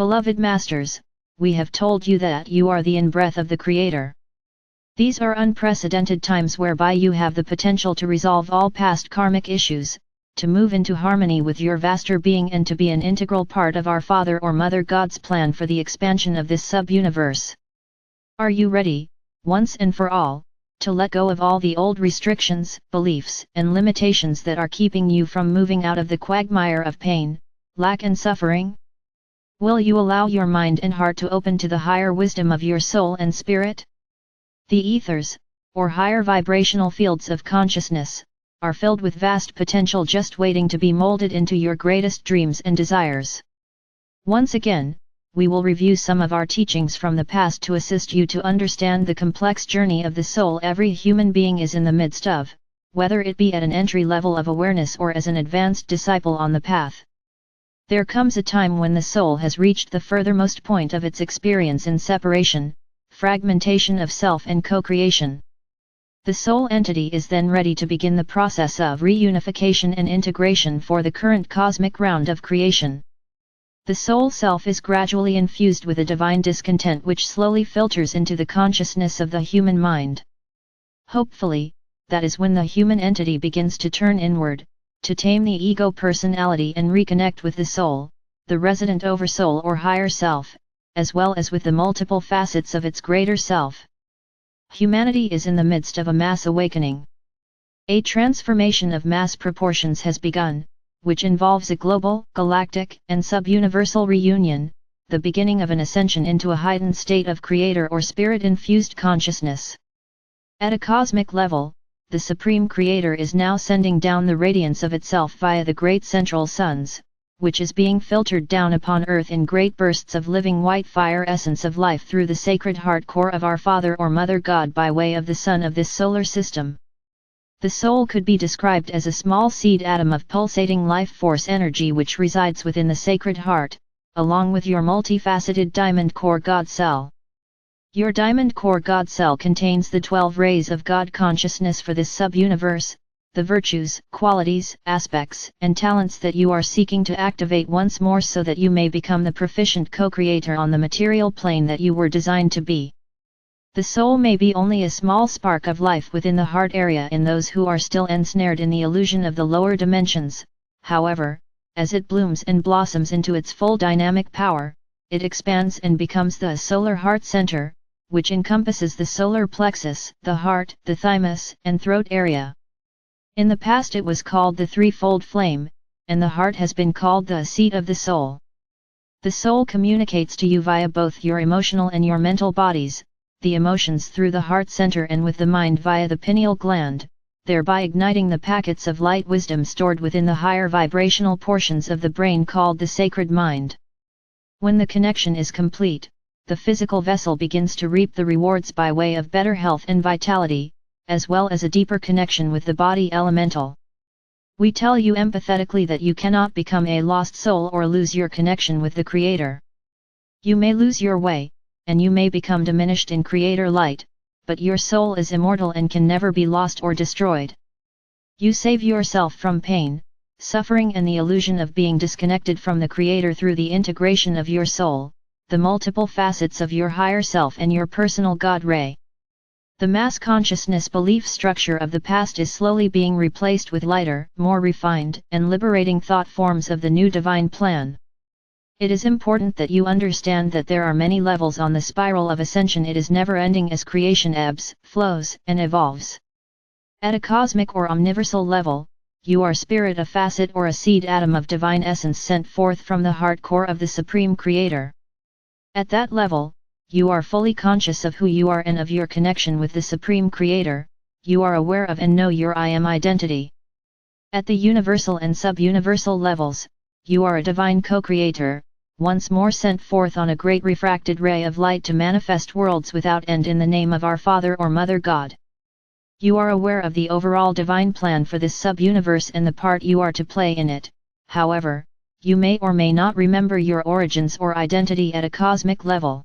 Beloved Masters, we have told you that you are the in-breath of the Creator. These are unprecedented times whereby you have the potential to resolve all past karmic issues, to move into harmony with your vaster being and to be an integral part of our Father or Mother God's plan for the expansion of this sub-universe. Are you ready, once and for all, to let go of all the old restrictions, beliefs, and limitations that are keeping you from moving out of the quagmire of pain, lack and suffering? Will you allow your mind and heart to open to the higher wisdom of your soul and spirit? The ethers, or higher vibrational fields of consciousness, are filled with vast potential just waiting to be molded into your greatest dreams and desires. Once again, we will review some of our teachings from the past to assist you to understand the complex journey of the soul every human being is in the midst of, whether it be at an entry level of awareness or as an advanced disciple on the path. There comes a time when the soul has reached the furthermost point of its experience in separation, fragmentation of self and co-creation. The soul entity is then ready to begin the process of reunification and integration for the current cosmic round of creation. The soul self is gradually infused with a divine discontent which slowly filters into the consciousness of the human mind. Hopefully, that is when the human entity begins to turn inward, to tame the ego personality and reconnect with the soul, the resident oversoul or higher self, as well as with the multiple facets of its greater self. Humanity is in the midst of a mass awakening. A transformation of mass proportions has begun, which involves a global, galactic, and sub-universal reunion, the beginning of an ascension into a heightened state of creator or spirit-infused consciousness. At a cosmic level, the Supreme Creator is now sending down the radiance of itself via the great central suns, which is being filtered down upon Earth in great bursts of living white fire essence of life through the sacred heart core of our Father or Mother God by way of the sun of this solar system. The soul could be described as a small seed atom of pulsating life force energy which resides within the sacred heart, along with your multifaceted diamond core God cell. Your diamond core God cell contains the 12 rays of God consciousness for this sub-universe, the virtues, qualities, aspects, and talents that you are seeking to activate once more so that you may become the proficient co-creator on the material plane that you were designed to be. The soul may be only a small spark of life within the heart area in those who are still ensnared in the illusion of the lower dimensions. However, as it blooms and blossoms into its full dynamic power, it expands and becomes the solar heart center, which encompasses the solar plexus, the heart, the thymus, and throat area. In the past it was called the threefold flame, and the heart has been called the seat of the soul. The soul communicates to you via both your emotional and your mental bodies, the emotions through the heart center and with the mind via the pineal gland, thereby igniting the packets of light wisdom stored within the higher vibrational portions of the brain called the sacred mind. When the connection is complete, the physical vessel begins to reap the rewards by way of better health and vitality, as well as a deeper connection with the body elemental. We tell you empathetically that you cannot become a lost soul or lose your connection with the Creator. You may lose your way, and you may become diminished in Creator light, but your soul is immortal and can never be lost or destroyed. You save yourself from pain, suffering and the illusion of being disconnected from the Creator through the integration of your soul, the multiple facets of your higher self and your personal God ray. The mass consciousness belief structure of the past is slowly being replaced with lighter, more refined, and liberating thought forms of the new divine plan. It is important that you understand that there are many levels on the spiral of ascension. It is never ending as creation ebbs, flows, and evolves. At a cosmic or omniversal level, you are spirit, a facet or a seed atom of divine essence sent forth from the heart core of the Supreme Creator. At that level, you are fully conscious of who you are and of your connection with the Supreme Creator. You are aware of and know your I am identity. At the universal and sub-universal levels, you are a divine co-creator, once more sent forth on a great refracted ray of light to manifest worlds without end in the name of our Father or Mother God. You are aware of the overall divine plan for this sub-universe and the part you are to play in it. However, you may or may not remember your origins or identity at a cosmic level.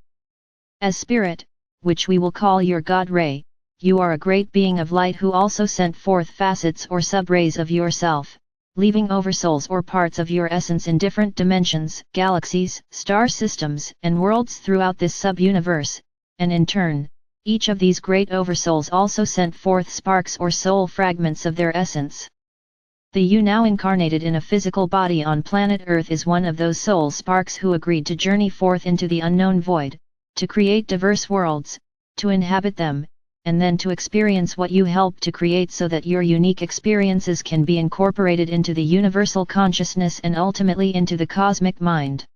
As spirit, which we will call your God ray, you are a great being of light who also sent forth facets or sub-rays of yourself, leaving oversouls or parts of your essence in different dimensions, galaxies, star systems, and worlds throughout this sub-universe, and in turn, each of these great oversouls also sent forth sparks or soul fragments of their essence. The you now incarnated in a physical body on planet Earth is one of those soul sparks who agreed to journey forth into the unknown void, to create diverse worlds, to inhabit them, and then to experience what you helped to create so that your unique experiences can be incorporated into the universal consciousness and ultimately into the cosmic mind.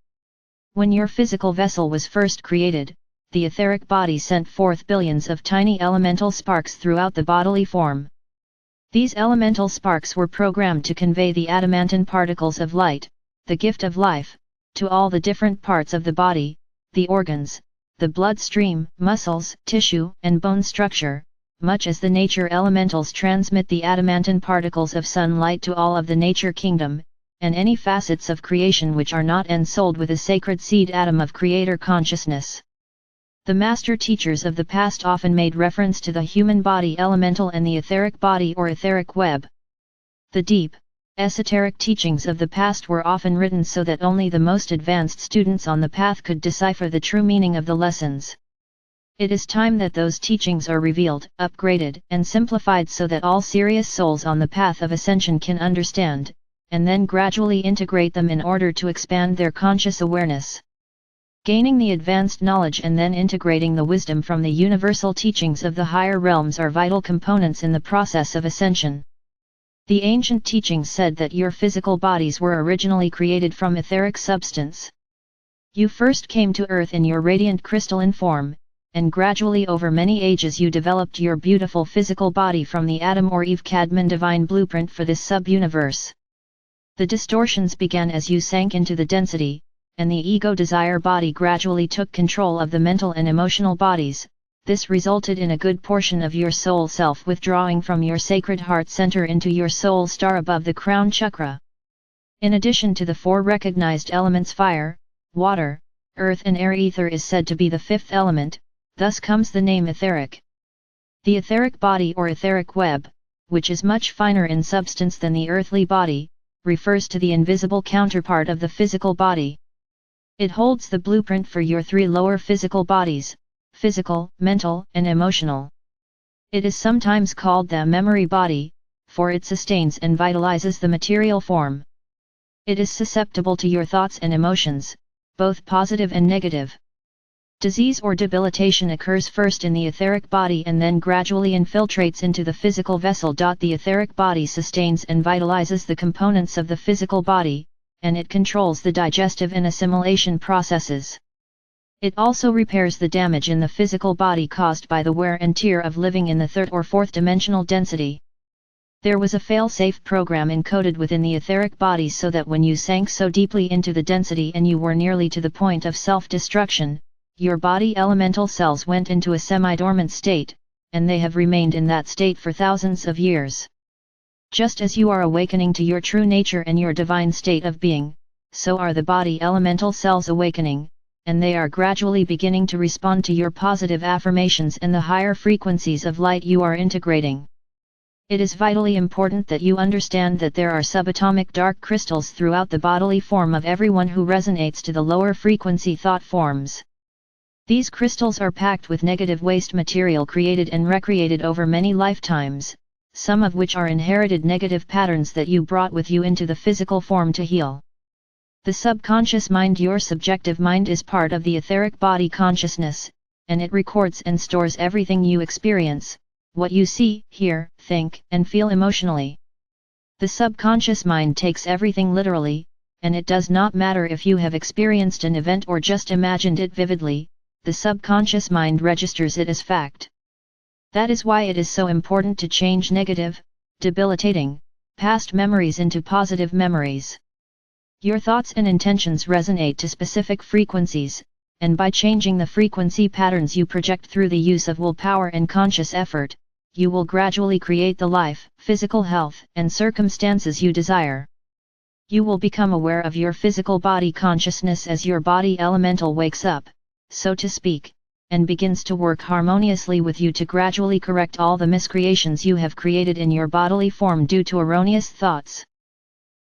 When your physical vessel was first created, the etheric body sent forth billions of tiny elemental sparks throughout the bodily form. These elemental sparks were programmed to convey the adamantine particles of light, the gift of life, to all the different parts of the body, the organs, the bloodstream, muscles, tissue, and bone structure, much as the nature elementals transmit the adamantine particles of sunlight to all of the nature kingdom, and any facets of creation which are not ensouled with a sacred seed atom of creator consciousness. The master teachers of the past often made reference to the human body elemental and the etheric body or etheric web. The deep, esoteric teachings of the past were often written so that only the most advanced students on the path could decipher the true meaning of the lessons. It is time that those teachings are revealed, upgraded, and simplified so that all serious souls on the path of ascension can understand, and then gradually integrate them in order to expand their conscious awareness. Gaining the advanced knowledge and then integrating the wisdom from the universal teachings of the higher realms are vital components in the process of ascension. The ancient teachings said that your physical bodies were originally created from etheric substance. You first came to earth in your radiant crystalline form, and gradually over many ages you developed your beautiful physical body from the Adam or Eve Cadman divine blueprint for this sub-universe. The distortions began as you sank into the density, and the ego desire body gradually took control of the mental and emotional bodies. This resulted in a good portion of your soul self withdrawing from your sacred heart center into your soul star above the crown chakra. In addition to the four recognized elements fire, water, earth and air, ether is said to be the fifth element, thus comes the name etheric. The etheric body or etheric web, which is much finer in substance than the earthly body, refers to the invisible counterpart of the physical body. It holds the blueprint for your three lower physical bodies, physical, mental, and emotional. It is sometimes called the memory body, for it sustains and vitalizes the material form. It is susceptible to your thoughts and emotions, both positive and negative. Disease or debilitation occurs first in the etheric body and then gradually infiltrates into the physical vessel. The etheric body sustains and vitalizes the components of the physical body, and it controls the digestive and assimilation processes. It also repairs the damage in the physical body caused by the wear and tear of living in the third or fourth dimensional density. There was a fail-safe program encoded within the etheric body so that when you sank so deeply into the density and you were nearly to the point of self-destruction, your body elemental cells went into a semi-dormant state, and they have remained in that state for thousands of years. Just as you are awakening to your true nature and your divine state of being, so are the body elemental cells awakening, and they are gradually beginning to respond to your positive affirmations and the higher frequencies of light you are integrating. It is vitally important that you understand that there are subatomic dark crystals throughout the bodily form of everyone who resonates to the lower frequency thought forms. These crystals are packed with negative waste material created and recreated over many lifetimes, some of which are inherited negative patterns that you brought with you into the physical form to heal. The subconscious mind, your subjective mind, is part of the etheric body consciousness, and it records and stores everything you experience, what you see, hear, think, and feel emotionally. The subconscious mind takes everything literally, and it does not matter if you have experienced an event or just imagined it vividly, the subconscious mind registers it as fact. That is why it is so important to change negative, debilitating, past memories into positive memories. Your thoughts and intentions resonate to specific frequencies, and by changing the frequency patterns you project through the use of willpower and conscious effort, you will gradually create the life, physical health, and circumstances you desire. You will become aware of your physical body consciousness as your body elemental wakes up, so to speak, and begins to work harmoniously with you to gradually correct all the miscreations you have created in your bodily form due to erroneous thoughts.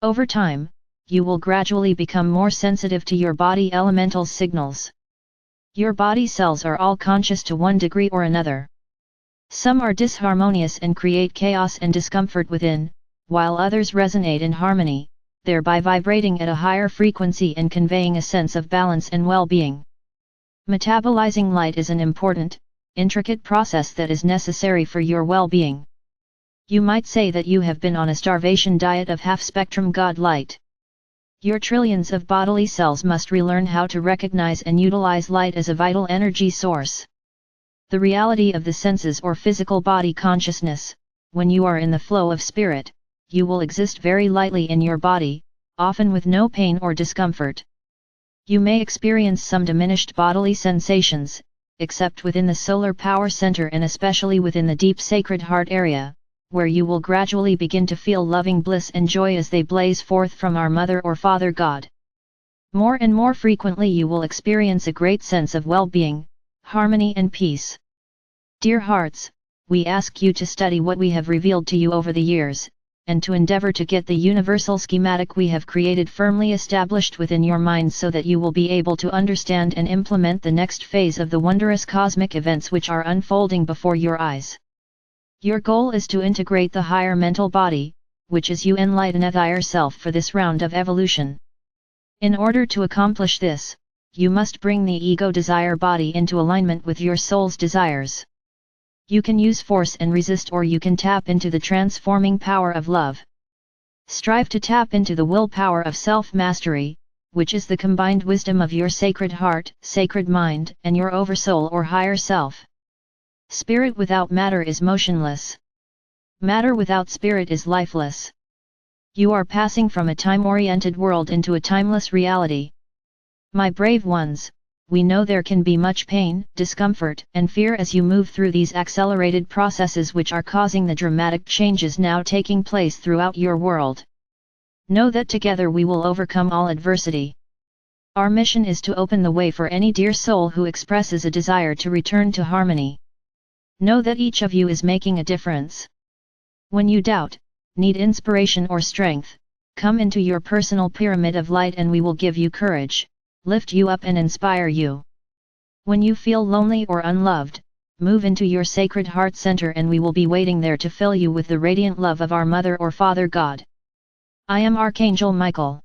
Over time, you will gradually become more sensitive to your body elemental signals. Your body cells are all conscious to one degree or another. Some are disharmonious and create chaos and discomfort within, while others resonate in harmony, thereby vibrating at a higher frequency and conveying a sense of balance and well-being. Metabolizing light is an important, intricate process that is necessary for your well-being. You might say that you have been on a starvation diet of half-spectrum God light. Your trillions of bodily cells must relearn how to recognize and utilize light as a vital energy source. The reality of the senses or physical body consciousness, when you are in the flow of spirit, you will exist very lightly in your body, often with no pain or discomfort. You may experience some diminished bodily sensations, except within the solar power center and especially within the deep sacred heart area, where you will gradually begin to feel loving bliss and joy as they blaze forth from our Mother or Father God. More and more frequently you will experience a great sense of well-being, harmony and peace. Dear hearts, we ask you to study what we have revealed to you over the years, and to endeavor to get the universal schematic we have created firmly established within your minds so that you will be able to understand and implement the next phase of the wondrous cosmic events which are unfolding before your eyes. Your goal is to integrate the higher mental body, which is you enlighteneth yourself for this round of evolution. In order to accomplish this, you must bring the ego desire body into alignment with your soul's desires. You can use force and resist, or you can tap into the transforming power of love. Strive to tap into the willpower of self-mastery, which is the combined wisdom of your sacred heart, sacred mind, and your oversoul or higher self. Spirit without matter is motionless. Matter without spirit is lifeless. You are passing from a time-oriented world into a timeless reality. My brave ones, we know there can be much pain, discomfort, and fear as you move through these accelerated processes which are causing the dramatic changes now taking place throughout your world. Know that together we will overcome all adversity. Our mission is to open the way for any dear soul who expresses a desire to return to harmony. Know that each of you is making a difference. When you doubt, need inspiration or strength, come into your personal pyramid of light and we will give you courage, lift you up and inspire you. When you feel lonely or unloved, move into your sacred heart center and we will be waiting there to fill you with the radiant love of our Mother or Father God. I am Archangel Michael.